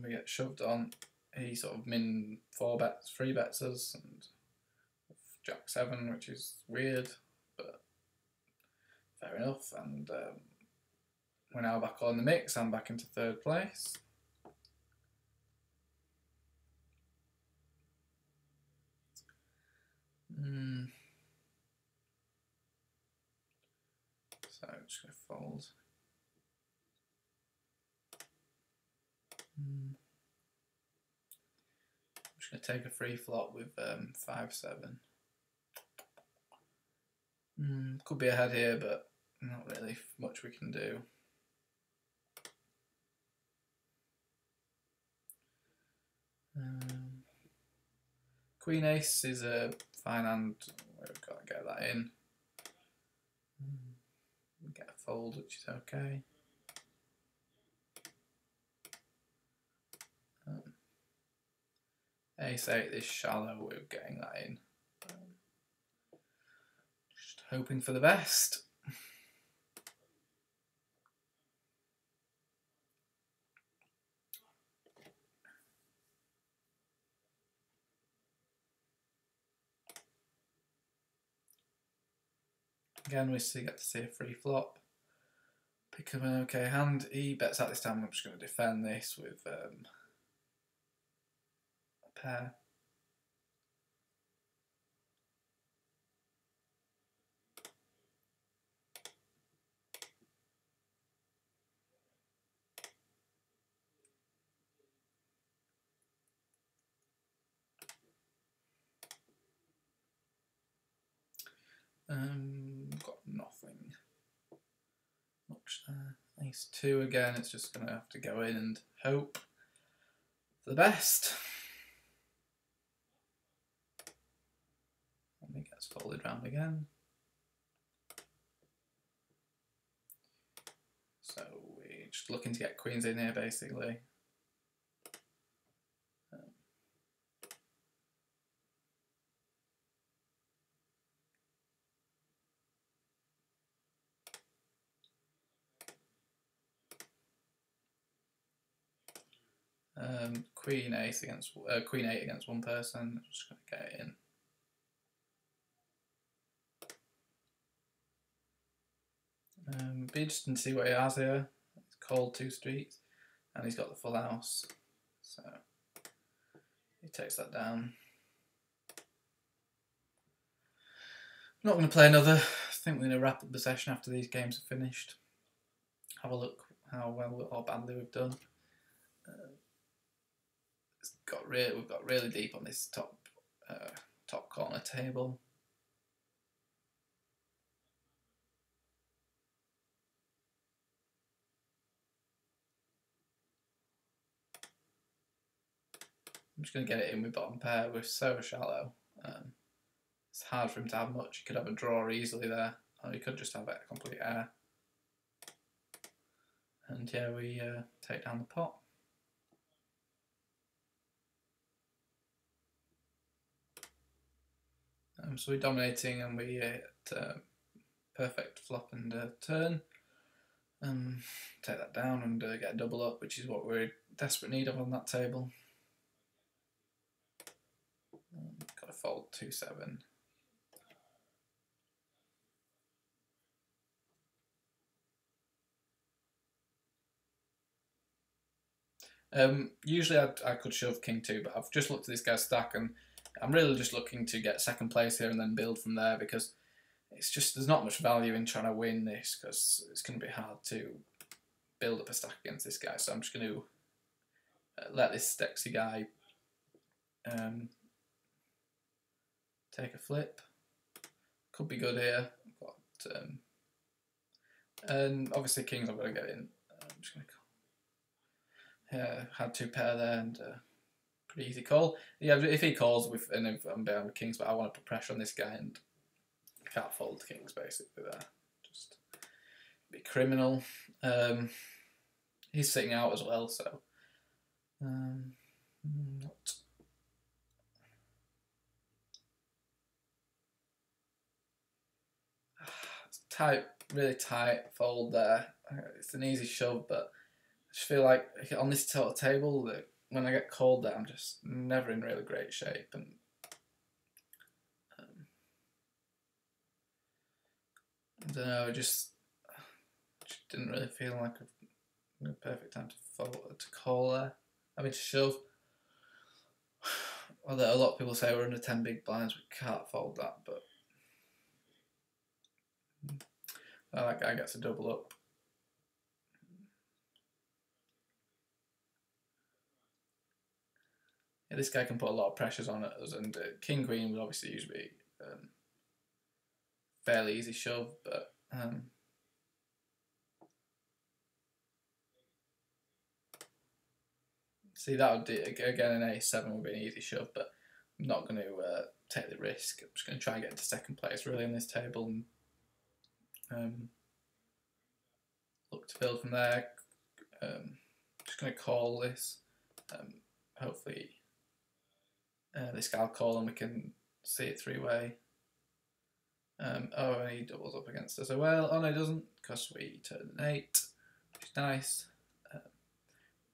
We get shoved on. He sort of min 3 bets us, and Jack 7, which is weird, but fair enough. And we're now back on the mix. I'm back into 3rd place. So I'm just going to fold. I'm just going to take a free flop with 5-7. Could be ahead here, but not really much we can do. Queen Ace is a fine hand. We've got to get that in. Get a fold, which is okay. Ace 8 is shallow, we're getting that in. Just hoping for the best. Again, we still get to see a free flop. Pick up an okay hand. He bets out this time. I'm just going to defend this with a pair. Got nothing much there. Ace 2 again, it's just going to have to go in and hope for the best. And it gets folded round again. So we're just looking to get queens in here basically. Queen 8 against one person. I'm just going to get it in. Be interesting to see what he has here. He's called 2 streets, and he's got the full house, so he takes that down. I'm not going to play another. I think we're going to wrap up the session after these games are finished. Have a look how well or badly we've done. We've got really deep on this top corner table. I'm just going to get it in with bottom pair. We're so shallow. It's hard for him to have much. He could have a draw easily there, or he could just have a complete air. And yeah, we take down the pot. So we're dominating, and we hit perfect flop and turn. Take that down and get a double up, which is what we're in desperate need of on that table. Got to fold 2-7. Usually I could shove king 2, but I've just looked at this guy's stack and I'm really just looking to get second place here and then build from there, because it's just, there's not much value in trying to win this because it's going to be hard to build up a stack against this guy. So I'm just going to let this Stexy guy take a flip. Could be good here. But, and obviously kings I'm going to get in. I'm just going to had 2 pair there and pretty easy call. Yeah, if he calls and if I'm behind with kings, but I want to put pressure on this guy and I can't fold kings basically there. Just be criminal. He's sitting out as well, so it's tight, really tight fold there. It's an easy shove, but I just feel like on this table that when I get called there, I'm just never in really great shape, and I don't know, it just didn't really feel like a perfect time to call there. I mean, to shove. Although a lot of people say we're under 10 big blinds, we can't fold that, but that guy gets a double up. Yeah, this guy can put a lot of pressures on us, and King Queen would obviously usually fairly easy shove, but see, that would do, again, an A7 would be an easy shove, but I'm not going to take the risk. I'm just going to try and get into second place really on this table and look to build from there. Just going to call this. Hopefully this guy will call and we can see it 3-way. Oh, and he doubles up against us as well. Oh no, he doesn't, because we turn an 8, which is nice.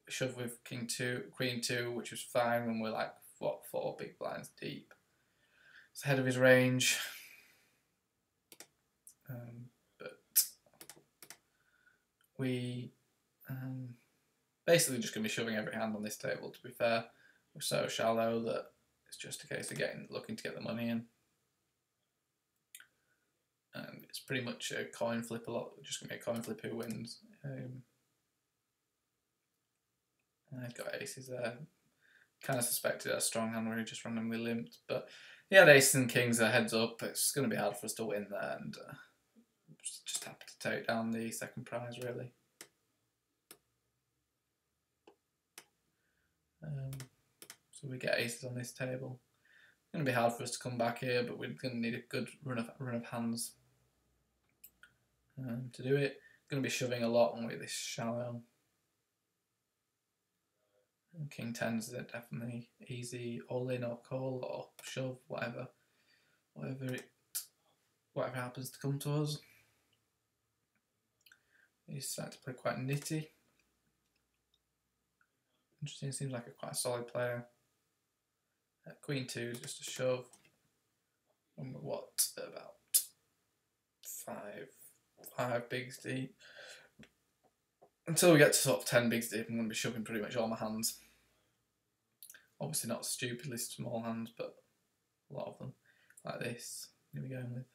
Shove with king 2, queen 2, which was fine when we're like, what, 4 big blinds deep. It's ahead of his range. But we basically just going to be shoving every hand on this table, to be fair. We're so shallow that it's just a case of looking to get the money in. It's pretty much a coin flip a lot. We're just going to be a coin flip who wins. I've got aces there. Kind of suspected a strong hand where he just randomly limped, but he had aces and kings heads up. It's going to be hard for us to win there, and just happy to take down the second prize, really. So we get aces on this table. It's going to be hard for us to come back here, but we're going to need a good run of hands to do it. Going to be shoving a lot with this shallow. And King 10's definitely easy all in or call or shove, whatever happens to come to us. He's starting to play quite nitty. Interesting, seems like quite a solid player. Queen 2 is just a shove. And we're what, about five bigs deep. Until we get to sort of 10 bigs deep, I'm going to be shoving pretty much all my hands. Obviously not stupidly small hands, but a lot of them. Like this, I'm going to be going with.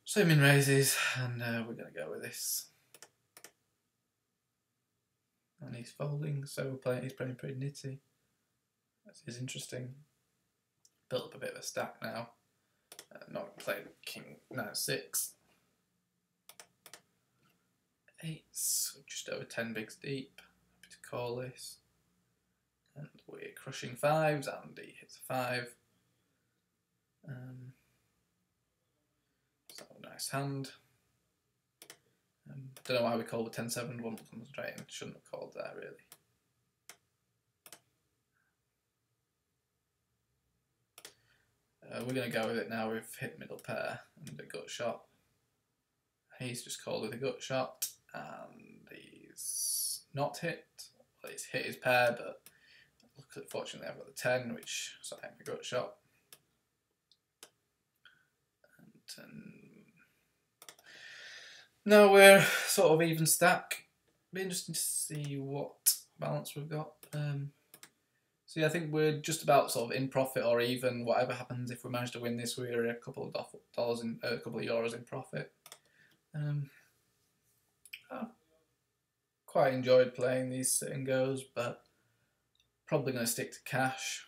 So min raises, and we're going to go with this. And he's folding, so he's playing pretty nitty. That is interesting. Built up a bit of a stack now. Not playing king 9-6. 8s, just over 10 bigs deep. Happy to call this. And we're crushing 5s, and he hits a 5. So nice hand. Don't know why we called the 10-7 one concentrating. Shouldn't have called there really. We're going to go with it now. We've hit middle pair and a gut shot. He's just called with a gut shot, and he's not hit. Well, he's hit his pair, but fortunately I've got the 10, which so I have a gut shot. And now we're sort of even stack. Be interesting to see what balance we've got. So yeah, I think we're just about sort of in profit or even. Whatever happens, if we manage to win this, we're a couple of dollars in a couple of euros in profit. I quite enjoyed playing these sit and goes, but probably going to stick to cash.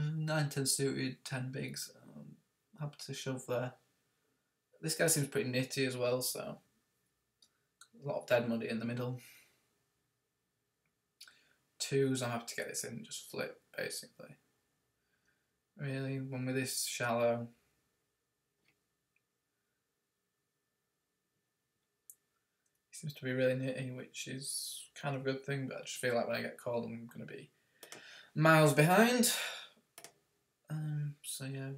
9-10 suited, 10 bigs. Happy to shove there. This guy seems pretty nitty as well, so a lot of dead money in the middle. 2s, I have to get this in, just flip basically. Really, one with this shallow. He seems to be really nitty, which is kind of a good thing, but I just feel like when I get called, I'm going to be miles behind. So yeah.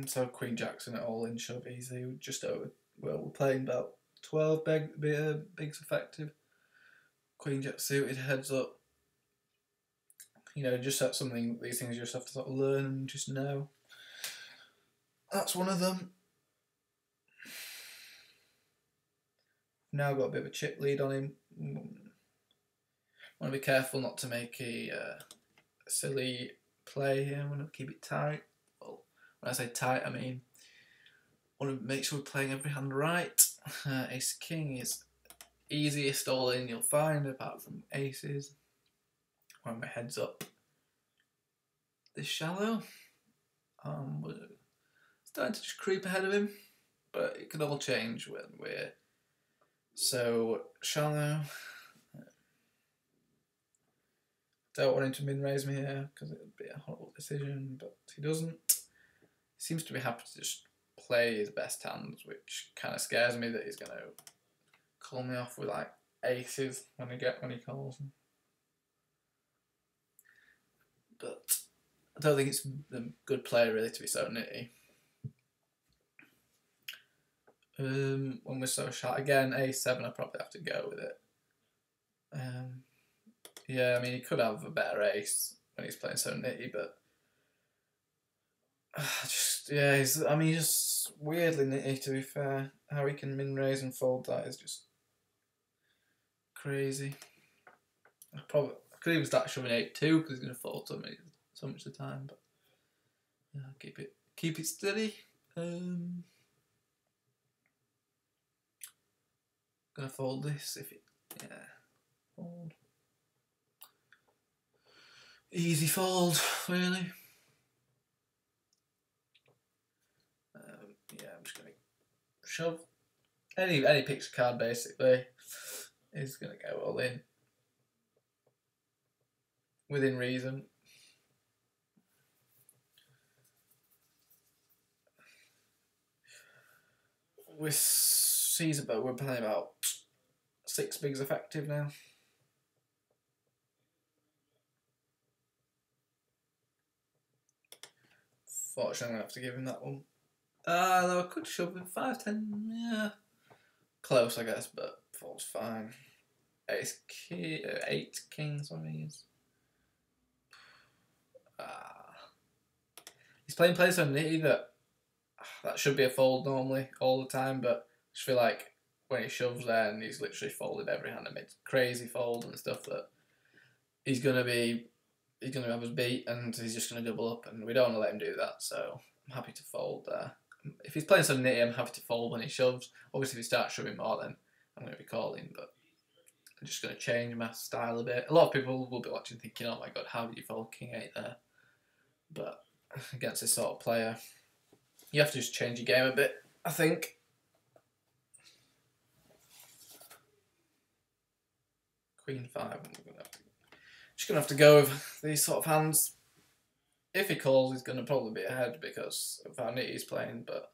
So Queen Jackson at all in shove easy, just over. Well, we're playing about 12 bigs effective. Queen Jack suited heads up. You know, just that's something. These things you just have to sort of learn and just know. That's one of them. Now got a bit of a chip lead on him. Want to be careful not to make a silly play here. I want to keep it tight. Well, when I say tight, I mean want to make sure we're playing every hand right. Ace King is easiest all in you'll find, apart from aces. When my head's up this shallow, we're starting to just creep ahead of him, but it can all change when we're so shallow. Don't want him to min raise me here because it would be a horrible decision, but he doesn't. He seems to be happy to just play his best hands, which kind of scares me that he's going to call me off with like aces when he calls them. But I don't think it's a good player really to be so nitty. When we're so sharp again, A7, I probably have to go with it. Yeah, I mean he could have a better ace when he's playing so nitty, but Yeah, he's just weirdly nitty, to be fair. How he can min raise and fold that is just crazy. I could even start shoving 8-2 because he's going to fold so much of the time, but yeah, keep it steady. Gonna fold this if it, yeah, fold. Easy fold, really. Yeah, I'm just gonna shove. Any picks a card basically is gonna go all in within reason. With Caesar, but we're playing about 6 bigs effective now. Fortunately, I'm gonna have to give him that one. Though I could shove him 5-10. Yeah, close I guess, but fold's fine. 8 kings on these. He's playing plays so nitty that should be a fold normally all the time, but I just feel like when he shoves there and he's literally folded every hand and made crazy fold and stuff that he's gonna have us beat and he's just gonna double up, and we don't want to let him do that. So I'm happy to fold there. If he's playing some nitty, I'm happy to fold when he shoves. Obviously, if he starts shoving more, then I'm going to be calling, but I'm just going to change my style a bit. A lot of people will be watching thinking, oh my god, how did you fold King 8 there? But against this sort of player, you have to just change your game a bit, I think. Queen 5, just going to have to go with these sort of hands. If he calls, he's going to probably be ahead because of how nitty he's playing, but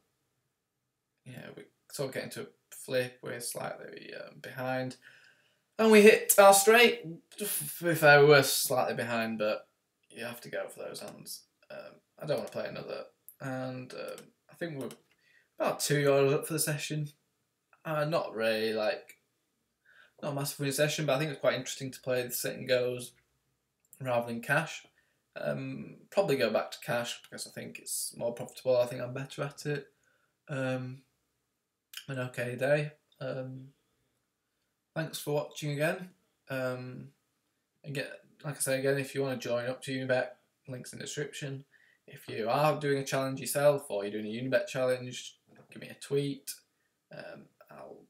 yeah, we sort of get into a flip, we're slightly behind. And we hit our straight. To be fair, we were slightly behind, but you have to go for those hands. I don't want to play another. And I think we're about €2 up for the session. Not really, not a massive winning session, but I think it's quite interesting to play the sit and goes rather than cash. Probably go back to cash because I think it's more profitable. I think I'm better at it. An okay day. Thanks for watching again. And like I say again, if you want to join up to UniBet, links in the description. If you are doing a challenge yourself or you're doing a UniBet challenge, give me a tweet. I'll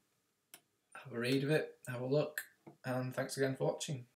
have a read of it, have a look, and thanks again for watching.